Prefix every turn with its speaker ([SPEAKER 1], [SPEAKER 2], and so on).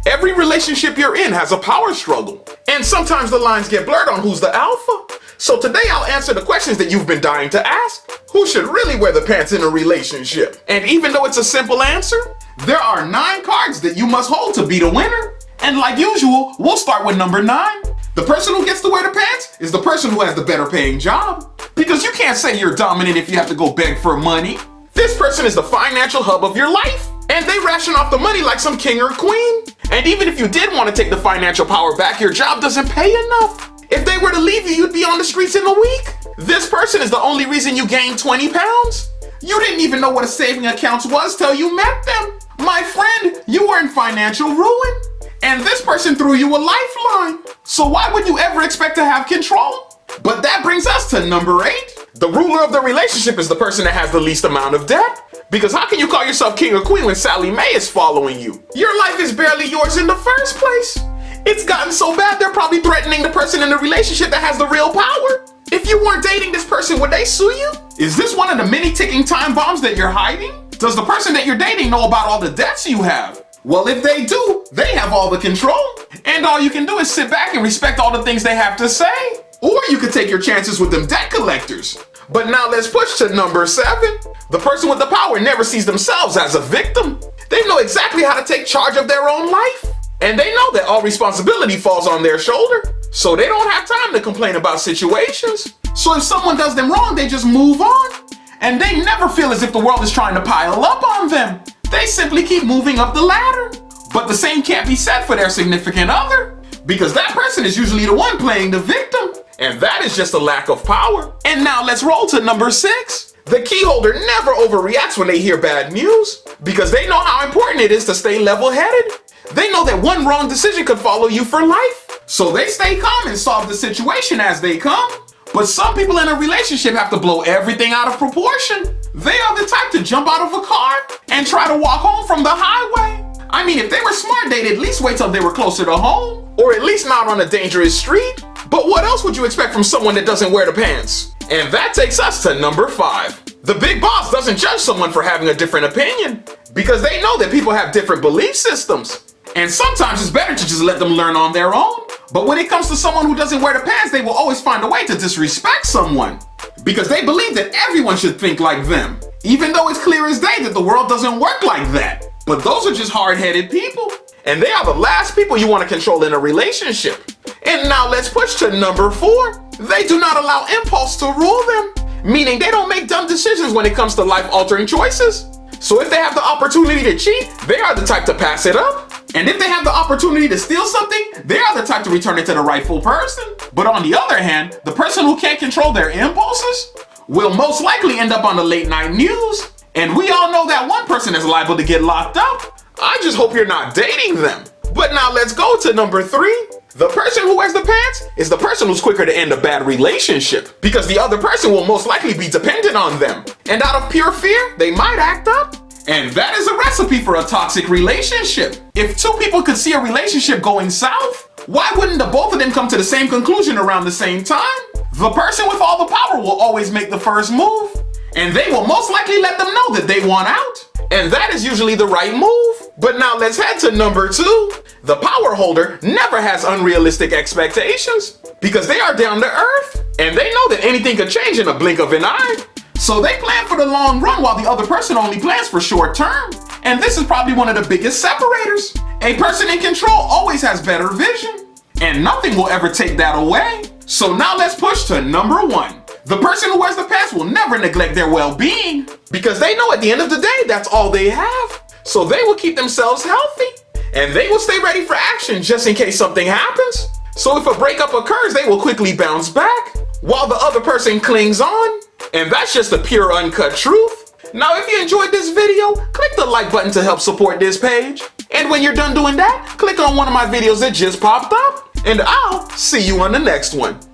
[SPEAKER 1] Every relationship you're in has a power struggle. And sometimes the lines get blurred on who's the alpha. So today I'll answer the questions that you've been dying to ask. Who should really wear the pants in a relationship? And even though it's a simple answer, there are 9 cards that you must hold to be the winner. And like usual, we'll start with number 9. The person who gets to wear the pants is the person who has the better paying job. Because you can't say you're dominant if you have to go beg for money. This person is the financial hub of your life. And they ration off the money like some king or queen. And even if you did want to take the financial power back, your job doesn't pay enough. If they were to leave you, you'd be on the streets in a week. This person is the only reason you gained 20 pounds. You didn't even know what a saving account was till you met them. My friend, you were in financial ruin. And this person threw you a lifeline. So why would you ever expect to have control? But that brings us to number 8. The ruler of the relationship is the person that has the least amount of debt. Because how can you call yourself king or queen when Sally Mae is following you? Your life is barely yours in the first place. It's gotten so bad they're probably threatening the person in the relationship that has the real power. If you weren't dating this person, would they sue you? Is this one of the many ticking time bombs that you're hiding? Does the person that you're dating know about all the debts you have? Well, if they do, they have all the control. And all you can do is sit back and respect all the things they have to say. Or you could take your chances with them debt collectors. But now let's push to number 7. The person with the power never sees themselves as a victim. They know exactly how to take charge of their own life. And they know that all responsibility falls on their shoulder. So they don't have time to complain about situations. So if someone does them wrong, they just move on. And they never feel as if the world is trying to pile up on them. They simply keep moving up the ladder. But the same can't be said for their significant other. Because that person is usually the one playing the victim. And that is just a lack of power. And now let's roll to number 6. The keyholder never overreacts when they hear bad news. Because they know how important it is to stay level-headed. They know that one wrong decision could follow you for life. So they stay calm and solve the situation as they come. But some people in a relationship have to blow everything out of proportion. They are the type to jump out of a car and try to walk home from the highway. I mean, if they were smart, they'd at least wait till they were closer to home. Or at least not on a dangerous street. But what else would you expect from someone that doesn't wear the pants? And that takes us to number 5. The big boss doesn't judge someone for having a different opinion. Because they know that people have different belief systems. And sometimes it's better to just let them learn on their own. But when it comes to someone who doesn't wear the pants, they will always find a way to disrespect someone. Because they believe that everyone should think like them. Even though it's clear as day that the world doesn't work like that. But those are just hard-headed people. And they are the last people you want to control in a relationship. And now let's push to number 4. They do not allow impulse to rule them. Meaning they don't make dumb decisions when it comes to life-altering choices. So if they have the opportunity to cheat, they are the type to pass it up. And if they have the opportunity to steal something, they are the type to return it to the rightful person. But on the other hand, the person who can't control their impulses will most likely end up on the late night news. And we all know that one person is liable to get locked up. I just hope you're not dating them. But now let's go to number 3. The person who wears the pants is the person who's quicker to end a bad relationship. Because the other person will most likely be dependent on them. And out of pure fear, they might act up. And that is a recipe for a toxic relationship. If 2 people could see a relationship going south, why wouldn't the both of them come to the same conclusion around the same time? The person with all the power will always make the first move. And they will most likely let them know that they want out. And that is usually the right move. But now let's head to number 2. The power holder never has unrealistic expectations. Because they are down to earth. And they know that anything could change in a blink of an eye. So they plan for the long run while the other person only plans for short term. And this is probably one of the biggest separators. A person in control always has better vision. And nothing will ever take that away. So now let's push to number 1. The person who wears the pants will never neglect their well-being. Because they know at the end of the day, that's all they have. So they will keep themselves healthy. And they will stay ready for action just in case something happens. So if a breakup occurs, they will quickly bounce back. While the other person clings on. And that's just the pure uncut truth. Now if you enjoyed this video, click the like button to help support this page. And when you're done doing that, click on one of my videos that just popped up. And I'll see you on the next one.